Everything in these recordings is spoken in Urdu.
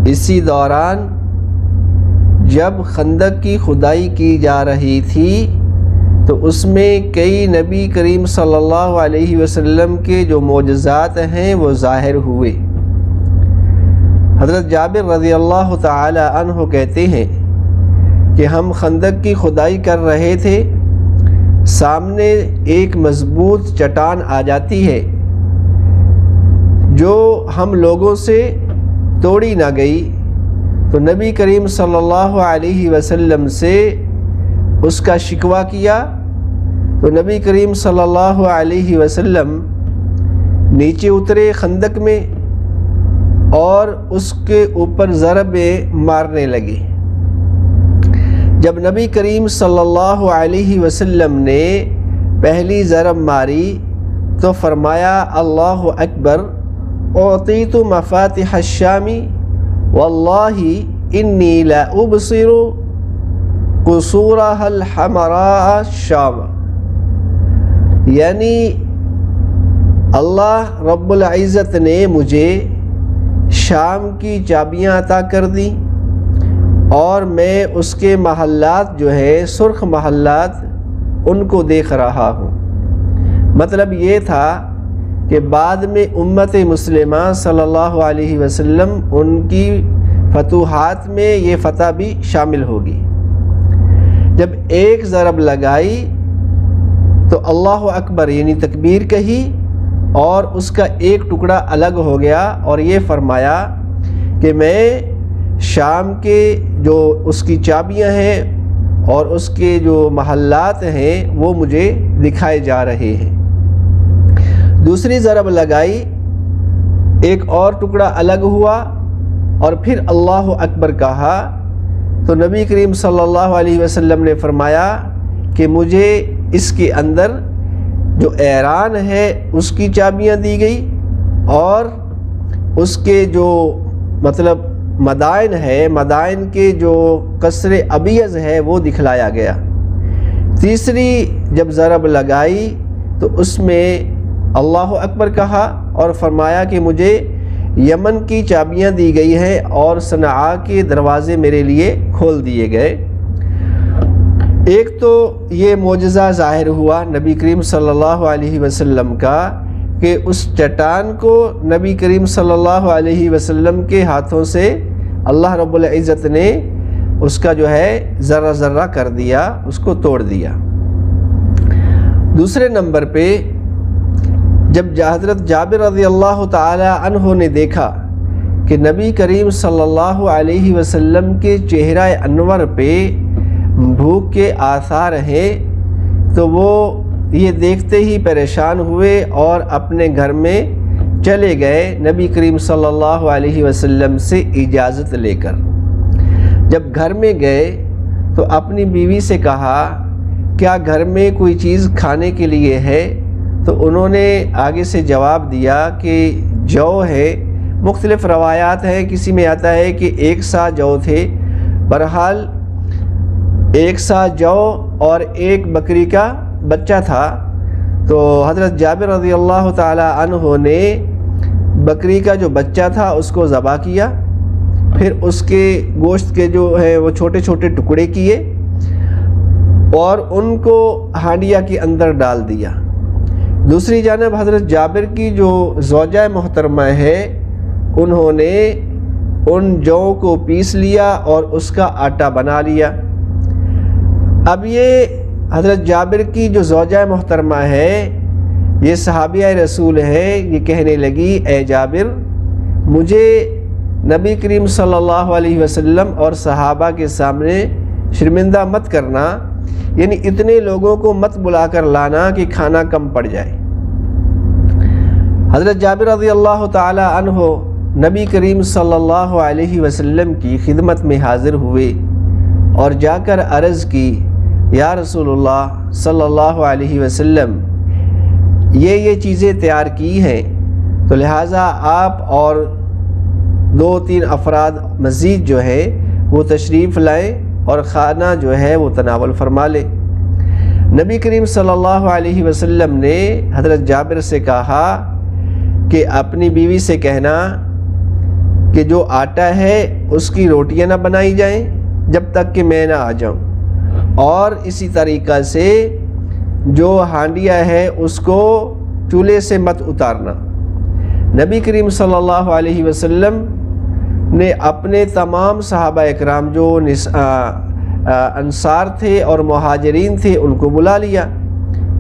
اسی دوران جب خندق کی کھدائی کی جا رہی تھی تو اس میں کئی نبی کریم صلی اللہ علیہ وسلم کے جو معجزات ہیں وہ ظاہر ہوئے۔ حضرت جابر رضی اللہ تعالی عنہ کہتے ہیں کہ ہم خندق کی کھدائی کر رہے تھے، سامنے ایک مضبوط چٹان آ جاتی ہے جو ہم لوگوں سے توڑی نہ گئی، تو نبی کریم صلی اللہ علیہ وسلم سے اس کا شکوہ کیا، تو نبی کریم صلی اللہ علیہ وسلم نیچے اترے خندق میں اور اس کے اوپر ضربیں مارنے لگے۔ جب نبی کریم صلی اللہ علیہ وسلم نے پہلی ضرب ماری تو فرمایا اللہ اکبر، اعطیت مفاتح الشام واللہ انی لا ابصر قصورها الحمراء الشام، یعنی اللہ رب العزت نے مجھے شام کی چابیاں عطا کر دی اور میں اس کے محلات جو ہے سرخ محلات ان کو دیکھ رہا ہوں۔ مطلب یہ تھا کہ بعد میں امت مسلمہ صلی اللہ علیہ وسلم ان کی فتوحات میں یہ فتح بھی شامل ہوگی۔ جب ایک ضرب لگائی تو اللہ اکبر یعنی تکبیر کہی اور اس کا ایک ٹکڑا الگ ہو گیا اور یہ فرمایا کہ میں شام کے جو اس کی چابیاں ہیں اور اس کے جو محلات ہیں وہ مجھے دکھائے جا رہے ہیں۔ دوسری ضرب لگائی، ایک اور ٹکڑا الگ ہوا اور پھر اللہ اکبر کہا تو نبی کریم صلی اللہ علیہ وسلم نے فرمایا کہ مجھے اس کے اندر جو ایران ہے اس کی چابیاں دی گئی اور اس کے جو مطلب مدائن ہے، مدائن کے جو قصر ابیض ہے وہ دکھلایا گیا۔ تیسری جب ضرب لگائی تو اس میں اللہ اکبر کہا اور فرمایا کہ مجھے یمن کی چابیاں دی گئی ہیں اور صنعاء کے دروازے میرے لیے کھول دیے گئے۔ ایک تو یہ معجزہ ظاہر ہوا نبی کریم صلی اللہ علیہ وسلم کا کہ اس چٹان کو نبی کریم صلی اللہ علیہ وسلم کے ہاتھوں سے اللہ رب العزت نے اس کا جو ہے ذرہ ذرہ کر دیا، اس کو توڑ دیا۔ دوسرے نمبر پہ جب حضرت جابر رضی اللہ تعالی عنہ نے دیکھا کہ نبی کریم صلی اللہ علیہ وسلم کے چہرہ انور پہ بھوک کے آثار ہیں تو وہ یہ دیکھتے ہی پریشان ہوئے اور اپنے گھر میں چلے گئے نبی کریم صلی اللہ علیہ وسلم سے اجازت لے کر۔ جب گھر میں گئے تو اپنی بیوی سے کہا کیا گھر میں کوئی چیز کھانے کے لیے ہے؟ تو انہوں نے آگے سے جواب دیا کہ جو ہے، مختلف روایات ہیں، کسی میں آتا ہے کہ 1 سا جو تھے، بہرحال 1 سا جو اور 1 بکری کا بچہ تھا۔ تو حضرت جابر رضی اللہ تعالی عنہ نے بکری کا جو بچہ تھا اس کو ذبح کیا، پھر اس کے گوشت کے جو ہے وہ چھوٹے چھوٹے ٹکڑے کیے اور ان کو ہانڈیا کے اندر ڈال دیا۔ دوسری جانب حضرت جابر کی جو زوجہ محترمہ ہے انہوں نے ان جو کو پیس لیا اور اس کا آٹا بنا لیا۔ اب یہ حضرت جابر کی جو زوجہ محترمہ ہے یہ صحابیہ رسول ہے، یہ کہنے لگی اے جابر مجھے نبی کریم صلی اللہ علیہ وسلم اور صحابہ کے سامنے شرمندہ مت کرنا، یعنی اتنے لوگوں کو مت بلا کر لانا کہ کھانا کم پڑ جائے۔ حضرت جابر رضی اللہ تعالی عنہ نبی کریم صلی اللہ علیہ وسلم کی خدمت میں حاضر ہوئے اور جا کر عرض کی یا رسول اللہ صلی اللہ علیہ وسلم یہ چیزیں تیار کی ہیں، تو لہٰذا آپ اور 2-3 افراد مزید جو ہے وہ تشریف لائیں اور کھانا جو ہے وہ تناول فرما لیں۔ نبی کریم صلی اللہ علیہ وسلم نے حضرت جابر سے کہا کہ اپنی بیوی سے کہنا کہ جو آٹا ہے اس کی روٹیاں نہ بنائی جائیں جب تک کہ میں نہ آ جاؤں، اور اسی طریقہ سے جو ہانڈیا ہے اس کو چولہے سے مت اتارنا۔ نبی کریم صلی اللہ علیہ وسلم نے اپنے تمام صحابہ اکرام جو انصار تھے اور مہاجرین تھے ان کو بلا لیا،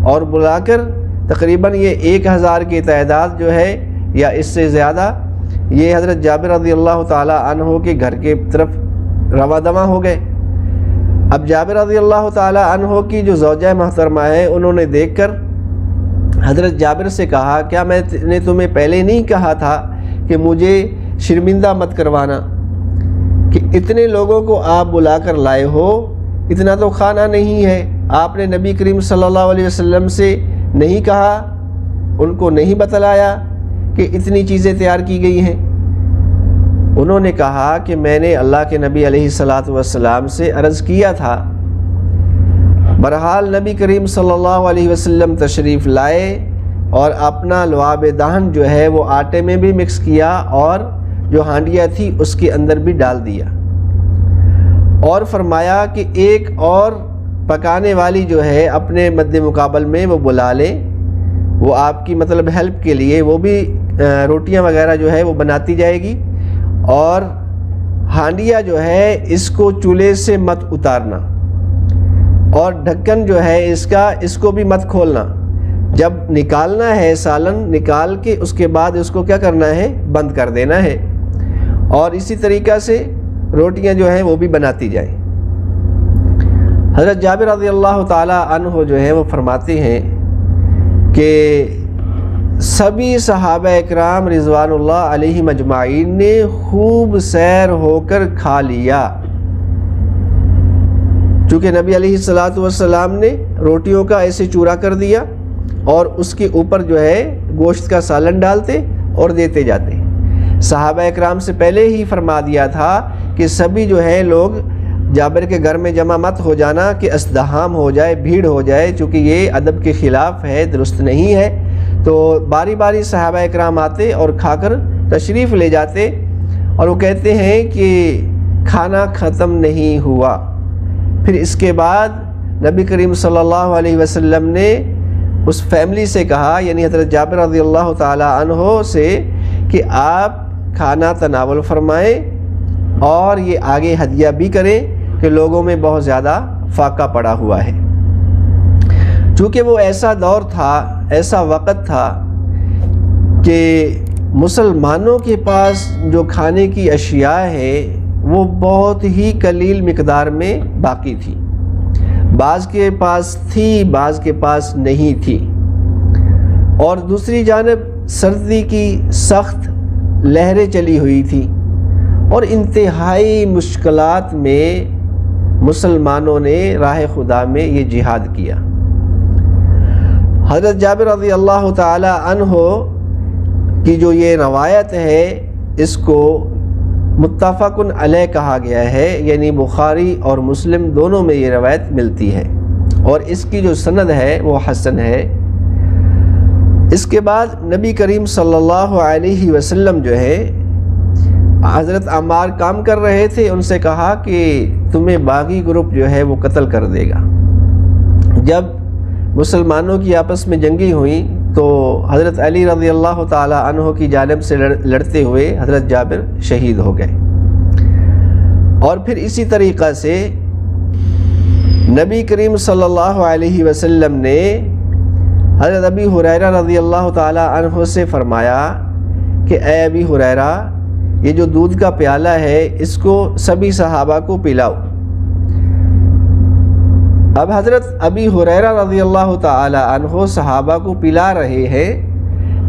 اور بلا کر تقریباً یہ 1000 کی تعداد جو ہے یا اس سے زیادہ یہ حضرت جابر رضی اللہ تعالی عنہ کے گھر کے طرف رواں دواں ہو گئے۔ اب جابر رضی اللہ تعالی عنہ کی جو زوجہ محترمہ ہے انہوں نے دیکھ کر حضرت جابر سے کہا، کیا میں نے تمہیں پہلے نہیں کہا تھا کہ مجھے شرمندہ مت کروانا، کہ اتنے لوگوں کو آپ بلا کر لائے ہو، اتنا تو کھانا نہیں ہے، آپ نے نبی کریم صلی اللہ علیہ وسلم سے نہیں کہا، ان کو نہیں بتلایا کہ اتنی چیزیں تیار کی گئی ہیں؟ انہوں نے کہا کہ میں نے اللہ کے نبی علیہ الصلاۃ والسلام سے عرض کیا تھا۔ بہرحال نبی کریم صلی اللہ علیہ وسلم تشریف لائے اور اپنا لعاب دہن جو ہے وہ آٹے میں بھی مکس کیا اور جو ہانڈیا تھی اس کے اندر بھی ڈال دیا، اور فرمایا کہ ایک اور پکانے والی جو ہے اپنے مد مقابل میں وہ بلا لیں، وہ آپ کی مطلب ہیلپ کے لیے، وہ بھی روٹیاں وغیرہ جو ہے وہ بناتی جائے گی، اور ہانڈیا جو ہے اس کو چولہے سے مت اتارنا، اور ڈھکن جو ہے اس کو بھی مت کھولنا، جب نکالنا ہے سالن نکال کے اس کے بعد اس کو کیا کرنا ہے، بند کر دینا ہے، اور اسی طریقہ سے روٹیاں جو ہیں وہ بھی بناتی جائیں۔ حضرت جابر رضی اللہ تعالی عنہ جو ہیں وہ فرماتے ہیں کہ سبھی صحابہ اکرام رضوان اللہ علیہ مجمعین نے خوب سیر ہو کر کھا لیا، چونکہ نبی علیہ الصلاۃ والسلام نے روٹیوں کا ایسے چورا کر دیا اور اس کے اوپر جو ہے گوشت کا سالن ڈالتے اور دیتے جاتے۔ صحابہ اکرام سے پہلے ہی فرما دیا تھا کہ سبھی جو ہے لوگ جابر کے گھر میں جمع مت ہو جانا کہ ازدحام ہو جائے، بھیڑ ہو جائے، چونکہ یہ ادب کے خلاف ہے، درست نہیں ہے۔ تو باری باری صحابہ اکرام آتے اور کھا کر تشریف لے جاتے، اور وہ کہتے ہیں کہ کھانا ختم نہیں ہوا۔ پھر اس کے بعد نبی کریم صلی اللہ علیہ وسلم نے اس فیملی سے کہا، یعنی حضرت جابر رضی اللہ تعالی عنہ سے، کہ آپ کھانا تناول فرمائیں اور یہ آگے ہدیہ بھی کریں کہ لوگوں میں بہت زیادہ فاقہ پڑا ہوا ہے۔ چونکہ وہ ایسا دور تھا، ایسا وقت تھا کہ مسلمانوں کے پاس جو کھانے کی اشیاء ہے وہ بہت ہی قلیل مقدار میں باقی تھی، بعض کے پاس تھی، بعض کے پاس نہیں تھی، اور دوسری جانب سردی کی سخت لہریں چلی ہوئی تھی، اور انتہائی مشکلات میں مسلمانوں نے راہ خدا میں یہ جہاد کیا۔ حضرت جابر رضی اللہ تعالی عنہ کی جو یہ روایت ہے اس کو متفق علیہ کہا گیا ہے، یعنی بخاری اور مسلم دونوں میں یہ روایت ملتی ہے، اور اس کی جو سند ہے وہ حسن ہے۔ اس کے بعد نبی کریم صلی اللہ علیہ وسلم جو ہے حضرت عمار کام کر رہے تھے، ان سے کہا کہ تمہیں باغی گروپ جو ہے وہ قتل کر دے گا۔ جب مسلمانوں کی آپس میں جنگی ہوئیں تو حضرت علی رضی اللہ تعالی عنہ کی جانب سے لڑتے ہوئے حضرت جابر شہید ہو گئے، اور پھر اسی طریقہ سے نبی کریم صلی اللہ علیہ وسلم نے حضرت ابی ہریرہ رضی اللہ تعالی عنہ سے فرمایا کہ اے ابی ہریرہ، یہ جو دودھ کا پیالہ ہے اس کو سبھی صحابہ کو پلاؤ۔ اب حضرت ابی ہریرہ رضی اللہ تعالی عنہ صحابہ کو پلا رہے ہیں،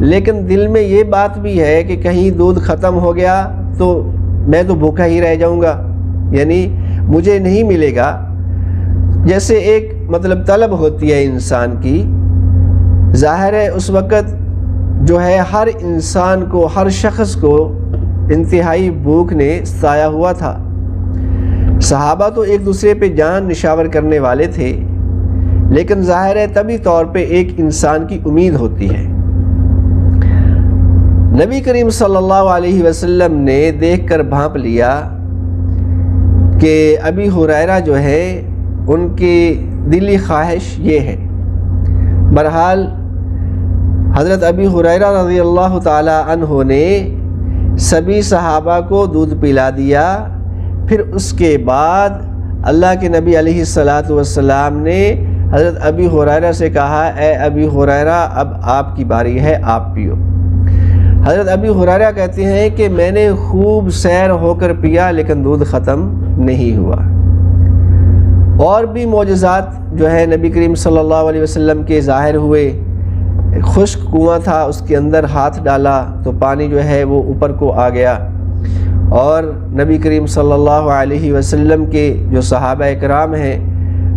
لیکن دل میں یہ بات بھی ہے کہ کہیں دودھ ختم ہو گیا تو میں تو بھوکا ہی رہ جاؤں گا، یعنی مجھے نہیں ملے گا۔ جیسے ایک مطلب طلب ہوتی ہے انسان کی، ظاہر ہے اس وقت جو ہے ہر انسان کو، ہر شخص کو انتہائی بھوک نے سایہ ہوا تھا۔ صحابہ تو ایک دوسرے پہ جان نشاور کرنے والے تھے، لیکن ظاہر ہے طبعی طور پہ ایک انسان کی امید ہوتی ہے۔ نبی کریم صلی اللہ علیہ وسلم نے دیکھ کر بھانپ لیا کہ ابی ہریرہ جو ہے ان کی دلی خواہش یہ ہے۔ بہرحال حضرت ابی ہریرہ رضی اللہ تعالی عنہ نے سبھی صحابہ کو دودھ پلا دیا۔ پھر اس کے بعد اللہ کے نبی علیہ الصلاۃ والسلام نے حضرت ابی ہریرہ سے کہا، اے ابی ہریرہ اب آپ کی باری ہے، آپ پیو۔ حضرت ابی ہریرہ کہتے ہیں کہ میں نے خوب سیر ہو کر پیا لیکن دودھ ختم نہیں ہوا۔ اور بھی معجزات جو ہے نبی کریم صلی اللہ علیہ وسلم کے ظاہر ہوئے۔ خشک کنواں تھا، اس کے اندر ہاتھ ڈالا تو پانی جو ہے وہ اوپر کو آ گیا، اور نبی کریم صلی اللہ علیہ وسلم کے جو صحابہ اکرام ہیں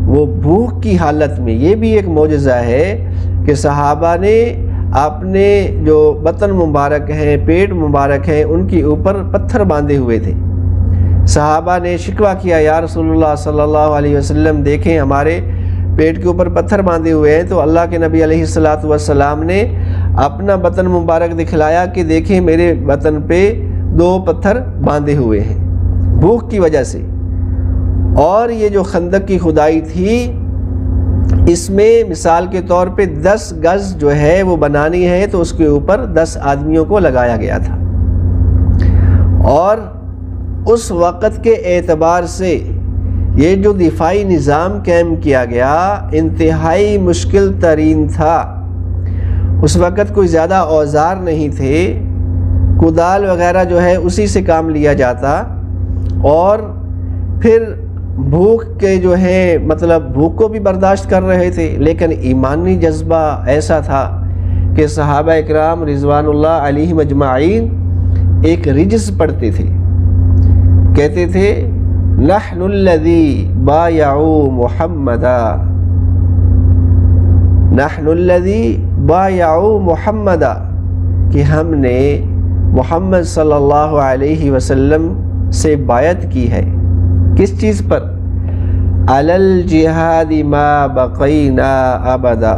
وہ بھوک کی حالت میں، یہ بھی ایک معجزہ ہے کہ صحابہ نے اپنے جو بطن مبارک ہیں، پیٹ مبارک ہیں، ان کے اوپر پتھر باندھے ہوئے تھے۔ صحابہ نے شکوہ کیا، یا رسول اللہ صلی اللہ علیہ وسلم دیکھیں ہمارے پیٹ کے اوپر پتھر باندھے ہوئے ہیں، تو اللہ کے نبی علیہ الصلاۃ والسلام نے اپنا بطن مبارک دکھلایا کہ دیکھیں میرے بطن پہ 2 پتھر باندھے ہوئے ہیں بھوک کی وجہ سے۔ اور یہ جو خندق کی کھدائی تھی، اس میں مثال کے طور پہ 10 گز جو ہے وہ بنانی ہے، تو اس کے اوپر 10 آدمیوں کو لگایا گیا تھا۔ اور اس وقت کے اعتبار سے یہ جو دفاعی نظام قائم کیا گیا انتہائی مشکل ترین تھا۔ اس وقت کوئی زیادہ اوزار نہیں تھے، کدال وغیرہ جو ہے اسی سے کام لیا جاتا، اور پھر بھوک کے جو ہے مطلب بھوک کو بھی برداشت کر رہے تھے، لیکن ایمانی جذبہ ایسا تھا کہ صحابہ اکرام رضوان اللہ علیہم اجمعین ایک رجز پڑھتے تھے، کہتے تھے نحن الذی بایعوا محمدا، نحن الذی بایعوا محمدا، کہ ہم نے محمد صلی اللہ علیہ وسلم سے بیعت کی ہے۔ کس چیز پر؟ علی الجہاد ما بقینا ابدا،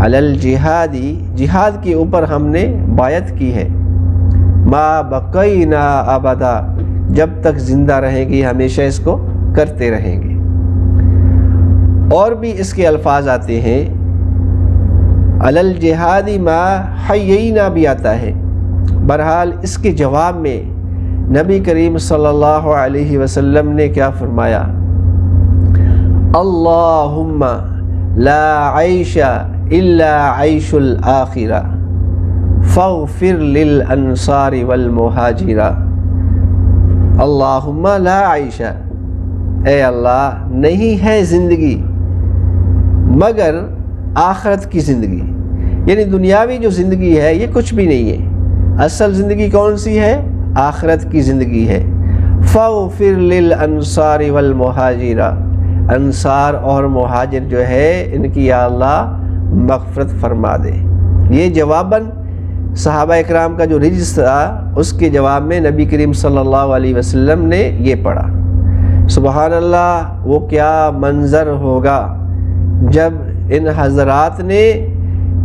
علی الجہاد، جہاد کے اوپر ہم نے بیعت کی ہے، ما بقینا ابدا، جب تک زندہ رہیں گے ہمیشہ اس کو کرتے رہیں گے۔ اور بھی اس کے الفاظ آتے ہیں، علی الجہاد ما حیینا بھی آتا ہے۔ بہرحال اس کے جواب میں نبی کریم صلی اللہ علیہ وسلم نے کیا فرمایا؟ اللہم لا عیش الا عیش الآخرہ فاغفر للانصار والمہاجرہ۔ اللہم لا عیش، اے اللہ نہیں ہے زندگی مگر آخرت کی زندگی، یعنی دنیاوی جو زندگی ہے یہ کچھ بھی نہیں ہے، اصل زندگی کون سی ہے؟ آخرت کی زندگی ہے۔ فاغفر للانصار والمہاجرہ، انصار اور مہاجر جو ہے ان کی یا اللہ مغفرت فرما دے۔ یہ جواباً صحابہ اکرام کا جو رجز تھا اس کے جواب میں نبی کریم صلی اللہ علیہ وسلم نے یہ پڑھا۔ سبحان اللہ، وہ کیا منظر ہوگا جب ان حضرات نے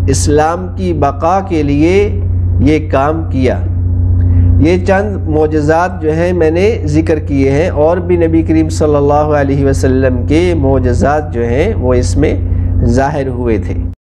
اسلام کی بقا کے لیے یہ کام کیا۔ یہ چند معجزات جو ہیں میں نے ذکر کیے ہیں، اور بھی نبی کریم صلی اللہ علیہ وسلم کے معجزات جو ہیں وہ اس میں ظاہر ہوئے تھے۔